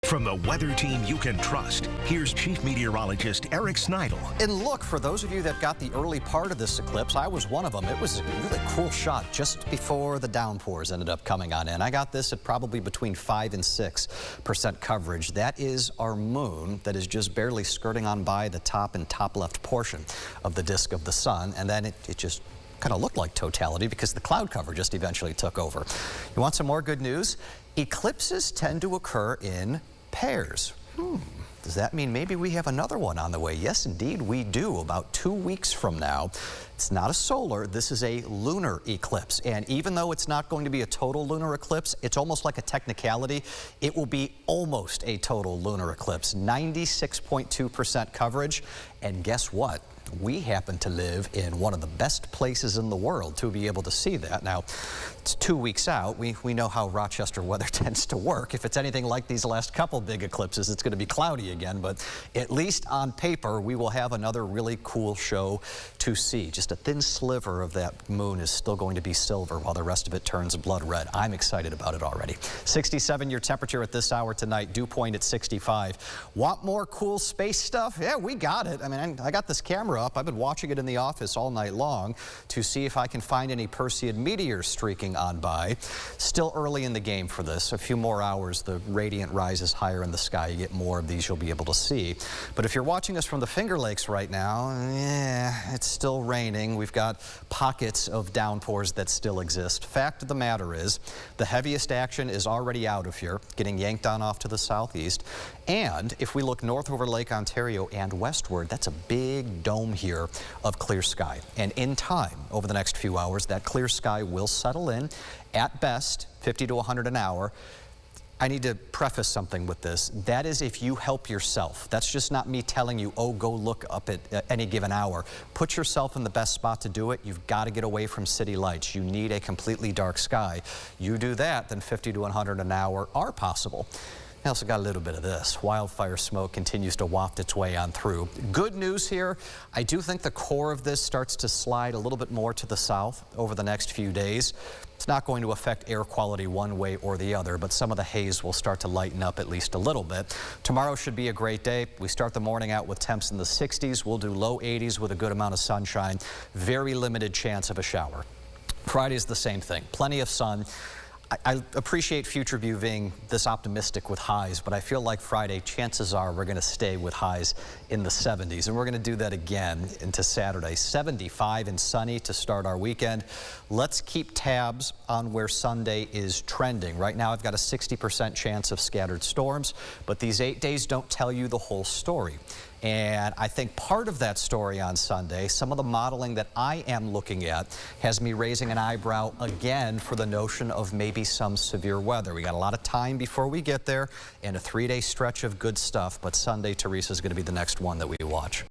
From the weather team you can trust, here's Chief Meteorologist Eric Snidel. And look, for those of you that got the early part of this eclipse, I was one of them. It was a really cool shot just before the downpours ended up coming on in. I got this at probably between 5 and 6% coverage. That is our moon that is just barely skirting on by the top and top left portion of the disk of the sun. And then it just kind of looked like totality because the cloud cover just eventually took over. You want some more good news? Eclipses tend to occur in pairs. Does that mean maybe we have another one on the way? Yes, indeed, we do. About 2 weeks from now. It's not a solar, this is a lunar eclipse. And even though it's not going to be a total lunar eclipse, it's almost like a technicality. It will be almost a total lunar eclipse. 96.2% coverage. And guess what? We happen to live in one of the best places in the world to be able to see that. Now, it's 2 weeks out. We know how Rochester weather tends to work. If it's anything like these last couple big eclipses, it's going to be cloudy again. But at least on paper, we will have another really cool show to see. Just a thin sliver of that moon is still going to be silver while the rest of it turns blood red. I'm excited about it already. 67 your temperature at this hour tonight. Dew point at 65. Want more cool space stuff? Yeah, we got it. I mean, I got this camera up. I've been watching it in the office all night long to see if I can find any Perseid meteors streaking on by. Still early in the game for this. A few more hours, the radiant rises higher in the sky. You get more of these you'll be able to see. But if you're watching us from the Finger Lakes right now, yeah, it's still raining. We've got pockets of downpours that still exist. Fact of the matter is, the heaviest action is already out of here, getting yanked on off to the southeast. And if we look north over Lake Ontario and westward, that's a big dome here of clear sky. And in time, over the next few hours, that clear sky will settle in. At best, 50 to 100 an hour. I need to preface something with this. That is if you help yourself. That's just not me telling you, oh, go look up at any given hour. Put yourself in the best spot to do it. You've got to get away from city lights. You need a completely dark sky. You do that, then 50 to 100 an hour are possible. I also got a little bit of this. Wildfire smoke continues to waft its way on through. Good news here. I do think the core of this starts to slide a little bit more to the south over the next few days. It's not going to affect air quality one way or the other, but some of the haze will start to lighten up at least a little bit. Tomorrow should be a great day. We start the morning out with temps in the 60s. We'll do low 80s with a good amount of sunshine. Very limited chance of a shower. Friday's the same thing. Plenty of sun. I appreciate future view being this optimistic with highs, but I feel like Friday, chances are we're going to stay with highs in the 70s, and we're going to do that again into Saturday. 75 and sunny to start our weekend. Let's keep tabs on where Sunday is trending. Right now, I've got a 60% chance of scattered storms, but these 8 days don't tell you the whole story. And I think part of that story on Sunday, some of the modeling that I am looking at, has me raising an eyebrow again for the notion of maybe some severe weather. We got a lot of time before we get there and a 3-day stretch of good stuff, but Sunday, Teresa, is going to be the next one that we watch.